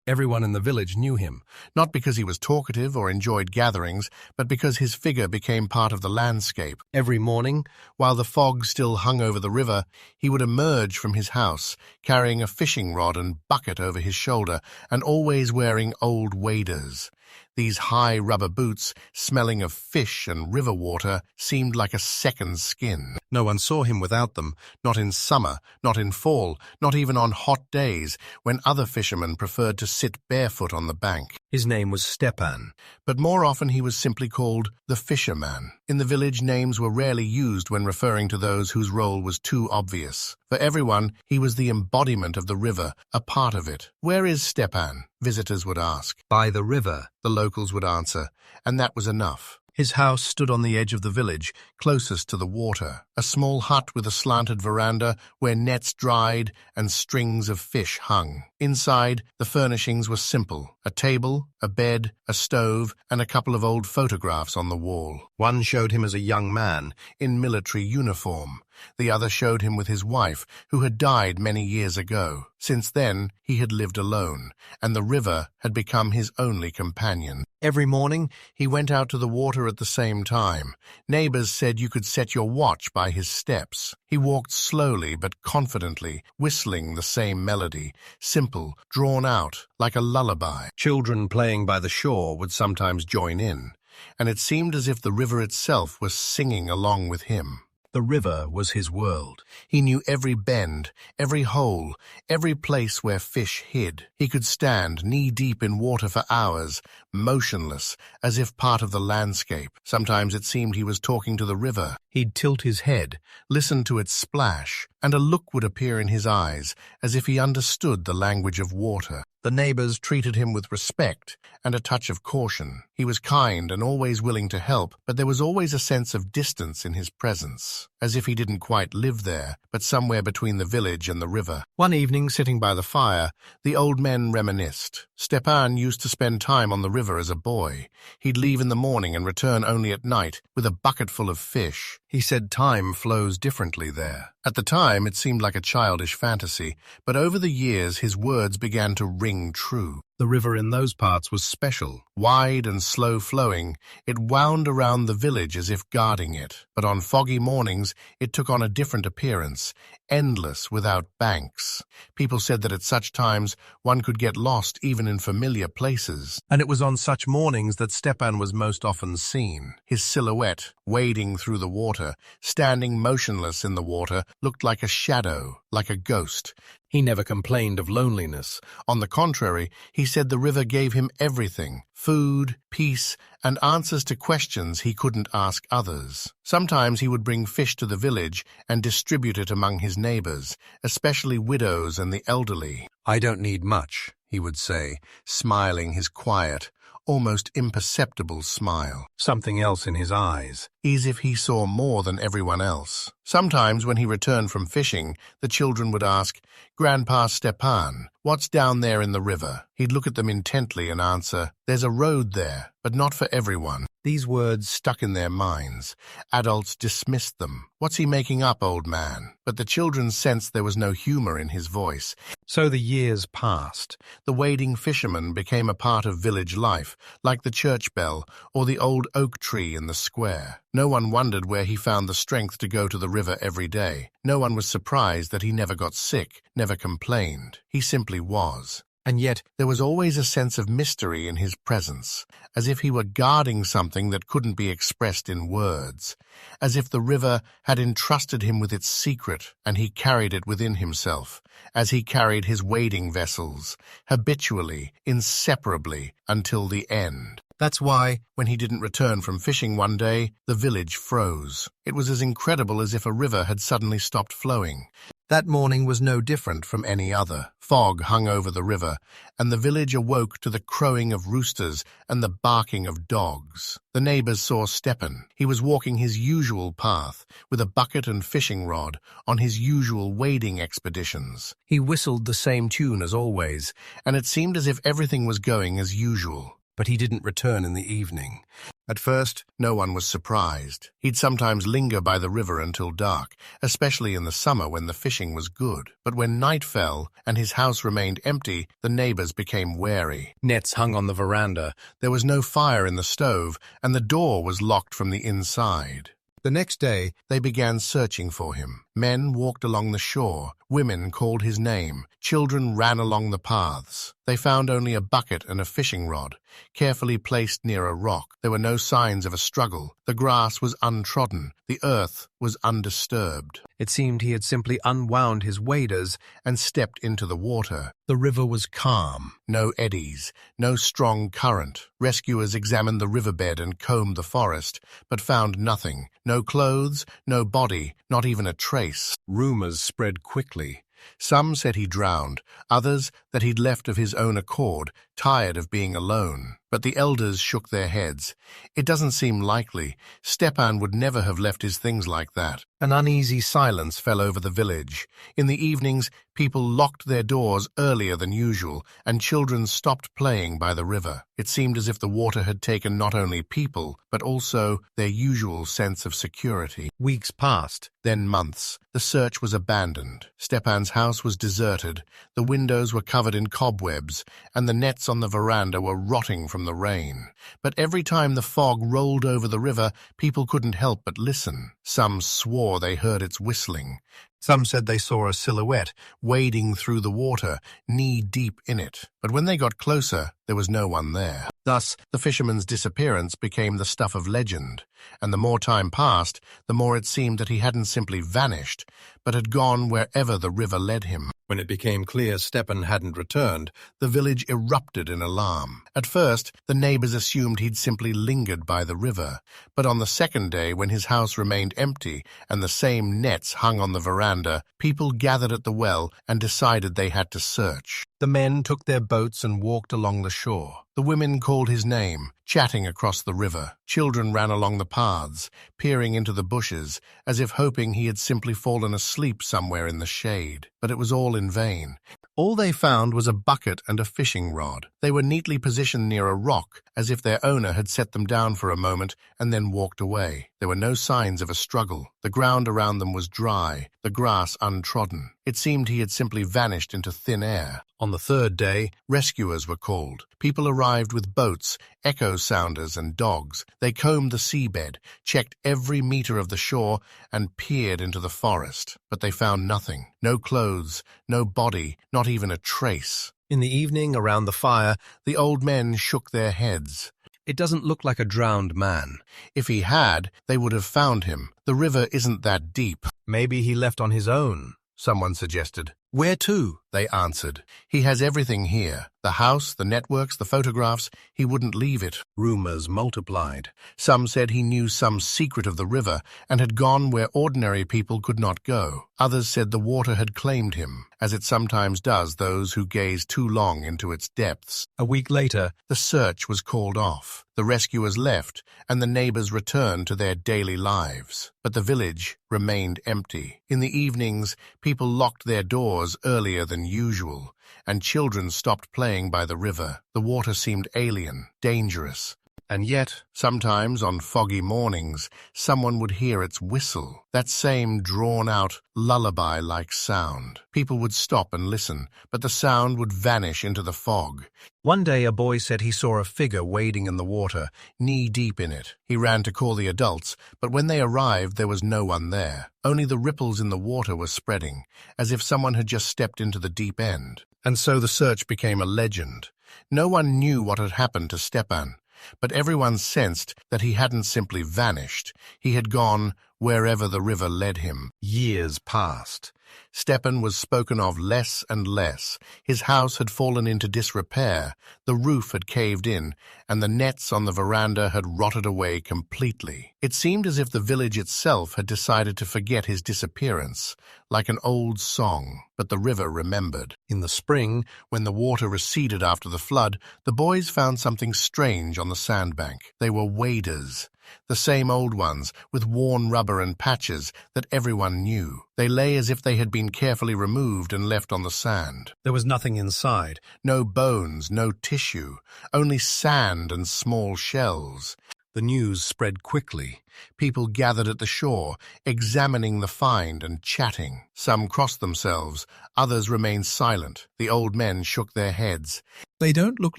Everyone in the village knew him, not because he was talkative or enjoyed gatherings, but because his figure became part of the landscape. Every morning, while the fog still hung over the river, he would emerge from his house, carrying a fishing rod and bucket over his shoulder, and always wearing old waders. These high rubber boots, smelling of fish and river water, seemed like a second skin. No one saw him without them, not in summer, not in fall, not even on hot days, when other fishermen preferred to sit barefoot on the bank. His name was Stepan, but more often he was simply called the fisherman. In the village, names were rarely used when referring to those whose role was too obvious. For everyone, he was the embodiment of the river, a part of it. "Where is Stepan?" visitors would ask. "By the river," the locals would answer, and that was enough. His house stood on the edge of the village, closest to the water, a small hut with a slanted veranda where nets dried and strings of fish hung. Inside, the furnishings were simple: a table, a bed, a stove, and a couple of old photographs on the wall. One showed him as a young man, in military uniform. The other showed him with his wife, who had died many years ago. Since then, he had lived alone, and the river had become his only companion. Every morning, he went out to the water at the same time. Neighbors said you could set your watch by his steps. He walked slowly but confidently, whistling the same melody, simple, drawn out, like a lullaby. Children playing by the shore would sometimes join in, and it seemed as if the river itself was singing along with him. The river was his world. He knew every bend, every hole, every place where fish hid. He could stand knee-deep in water for hours, motionless, as if part of the landscape. Sometimes it seemed he was talking to the river. He'd tilt his head, listen to its splash, and a look would appear in his eyes, as if he understood the language of water. The neighbors treated him with respect and a touch of caution. He was kind and always willing to help, but there was always a sense of distance in his presence, as if he didn't quite live there, but somewhere between the village and the river. One evening, sitting by the fire, the old men reminisced. Stepan used to spend time on the river as a boy. He'd leave in the morning and return only at night, with a bucket full of fish. He said time flows differently there. At the time, it seemed like a childish fantasy, but over the years his words began to ring true. The river in those parts was special. Wide and slow-flowing, it wound around the village as if guarding it. But on foggy mornings, it took on a different appearance, endless without banks. People said that at such times, one could get lost even in familiar places. And it was on such mornings that Stepan was most often seen. His silhouette, wading through the water, standing motionless in the water, looked like a shadow, like a ghost. He never complained of loneliness. On the contrary, he said the river gave him everything: food, peace, and answers to questions he couldn't ask others. Sometimes he would bring fish to the village and distribute it among his neighbors, especially widows and the elderly. "I don't need much," he would say, smiling his quiet, almost imperceptible smile. Something else in his eyes, as if he saw more than everyone else. Sometimes when he returned from fishing, the children would ask, "Grandpa Stepan, what's down there in the river?" He'd look at them intently and answer, "There's a road there, but not for everyone." These words stuck in their minds. Adults dismissed them. "What's he making up, old man?" But the children sensed there was no humor in his voice. So the years passed. The wading fisherman became a part of village life, like the church bell or the old oak tree in the square. No one wondered where he found the strength to go to the river every day. No one was surprised that he never got sick, never complained. He simply was. And yet, there was always a sense of mystery in his presence, as if he were guarding something that couldn't be expressed in words, as if the river had entrusted him with its secret, and he carried it within himself, as he carried his wading vessels, habitually, inseparably, until the end. That's why, when he didn't return from fishing one day, the village froze. It was as incredible as if a river had suddenly stopped flowing. That morning was no different from any other. Fog hung over the river, and the village awoke to the crowing of roosters and the barking of dogs. The neighbors saw Stepan. He was walking his usual path, with a bucket and fishing rod, on his usual wading expeditions. He whistled the same tune as always, and it seemed as if everything was going as usual. but he didn't return in the evening. At first, no one was surprised. He'd sometimes linger by the river until dark, especially in the summer when the fishing was good. But when night fell and his house remained empty, the neighbors became wary. Nets hung on the veranda, there was no fire in the stove, and the door was locked from the inside. The next day, they began searching for him. Men walked along the shore, women called his name, children ran along the paths. They found only a bucket and a fishing rod, carefully placed near a rock. There were no signs of a struggle. The grass was untrodden, the earth was undisturbed. It seemed he had simply unwound his waders and stepped into the water. The river was calm, no eddies, no strong current. Rescuers examined the riverbed and combed the forest, but found nothing. No clothes, no body, not even a trace. Rumors spread quickly. Some said he drowned, others that he'd left of his own accord, tired of being alone. But the elders shook their heads. It doesn't seem likely. Stepan would never have left his things like that. An uneasy silence fell over the village. In the evenings, people locked their doors earlier than usual, and children stopped playing by the river. It seemed as if the water had taken not only people, but also their usual sense of security. Weeks passed, then months. The search was abandoned. Stepan's house was deserted. The windows were covered in cobwebs, and the nets on the veranda were rotting from the rain. But every time the fog rolled over the river, people couldn't help but listen. Some swore they heard its whistling. Some said they saw a silhouette wading through the water, knee-deep in it. But when they got closer, there was no one there. Thus, the fisherman's disappearance became the stuff of legend, and the more time passed, the more it seemed that he hadn't simply vanished, but had gone wherever the river led him. When it became clear Stepan hadn't returned, the village erupted in alarm. At first, the neighbors assumed he'd simply lingered by the river, but on the second day, when his house remained empty and the same nets hung on the veranda, people gathered at the well and decided they had to search. The men took their boats and walked along the shore. The women called his name, chatting across the river. Children ran along the paths, peering into the bushes, as if hoping he had simply fallen asleep somewhere in the shade. But it was all in vain. All they found was a bucket and a fishing rod. They were neatly positioned near a rock, as if their owner had set them down for a moment and then walked away. There were no signs of a struggle. The ground around them was dry, the grass untrodden. It seemed he had simply vanished into thin air. On the third day, rescuers were called. People arrived with boats, echo sounders, and dogs. They combed the seabed, checked every meter of the shore, and peered into the forest. But they found nothing. No clothes, no body, not even a trace. In the evening, around the fire, the old men shook their heads. It doesn't look like a drowned man. If he had, they would have found him. The river isn't that deep. Maybe he left on his own, someone suggested. Where to? They answered. He has everything here. The house, the networks, the photographs. He wouldn't leave it. Rumors multiplied. Some said he knew some secret of the river and had gone where ordinary people could not go. Others said the water had claimed him, as it sometimes does those who gaze too long into its depths. A week later, the search was called off. The rescuers left, and the neighbors returned to their daily lives. But the village remained empty. In the evenings, people locked their doors earlier than usual, and children stopped playing by the river. The water seemed alien, dangerous. And yet, sometimes on foggy mornings, someone would hear its whistle, that same drawn-out, lullaby-like sound. People would stop and listen, but the sound would vanish into the fog. One day a boy said he saw a figure wading in the water, knee-deep in it. He ran to call the adults, but when they arrived there was no one there. Only the ripples in the water were spreading, as if someone had just stepped into the deep end. And so the search became a legend. No one knew what had happened to Stepan, but everyone sensed that he hadn't simply vanished. He had gone wherever the river led him. Years passed. Stepan was spoken of less and less. His house had fallen into disrepair, the roof had caved in, and the nets on the veranda had rotted away completely. It seemed as if the village itself had decided to forget his disappearance, like an old song, but the river remembered. In the spring, when the water receded after the flood, the boys found something strange on the sandbank. They were waders. the same old ones with worn rubber and patches that everyone knew. They lay as if they had been carefully removed and left on the sand. There was nothing inside. No bones, no tissue, only sand and small shells. The news spread quickly. People gathered at the shore, examining the find and chatting. Some crossed themselves, others remained silent. The old men shook their heads. They don't look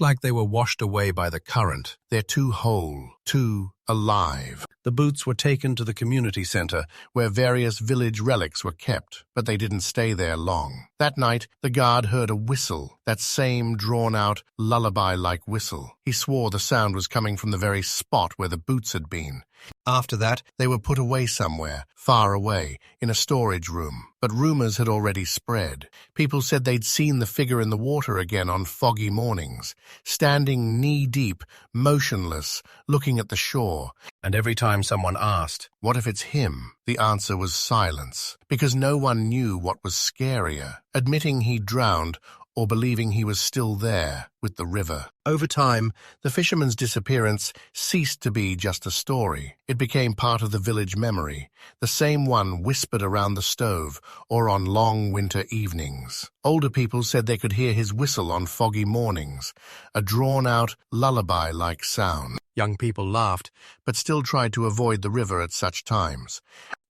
like they were washed away by the current. They're too whole, too alive. The boots were taken to the community center, where various village relics were kept, but they didn't stay there long. That night, the guard heard a whistle, that same drawn-out, lullaby-like whistle. He swore the sound was coming from the very spot where the boots had been. After that, they were put away somewhere, far away, in a storage room. But rumors had already spread. People said they'd seen the figure in the water again on foggy mornings, standing knee-deep, motionless, looking at the shore. And every time someone asked, "What if it's him?" the answer was silence, because no one knew what was scarier, admitting he'd drowned or believing he was still there with the river. Over time, the fisherman's disappearance ceased to be just a story. It became part of the village memory, the same one whispered around the stove or on long winter evenings. Older people said they could hear his whistle on foggy mornings, a drawn-out, lullaby-like sound. Young people laughed, but still tried to avoid the river at such times.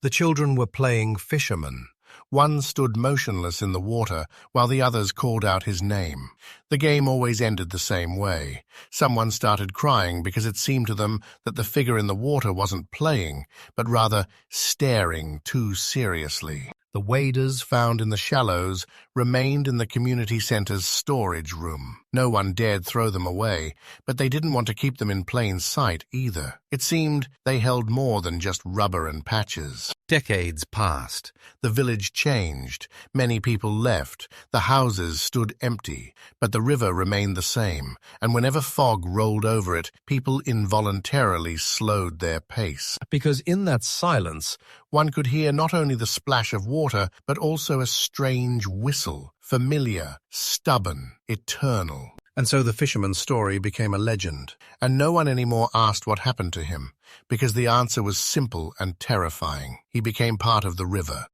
The children were playing fisherman. One stood motionless in the water, while the others called out his name. The game always ended the same way. Someone started crying because it seemed to them that the figure in the water wasn't playing, but rather staring too seriously. The waders found in the shallows remained in the community center's storage room. No one dared throw them away, but they didn't want to keep them in plain sight either. It seemed they held more than just rubber and patches. Decades passed. The village changed. Many people left. The houses stood empty, but the river remained the same, and whenever fog rolled over it, people involuntarily slowed their pace. Because in that silence, one could hear not only the splash of water, but also a strange whistle, familiar, stubborn, eternal. And so the fisherman's story became a legend, and no one anymore asked what happened to him, because the answer was simple and terrifying. He became part of the river,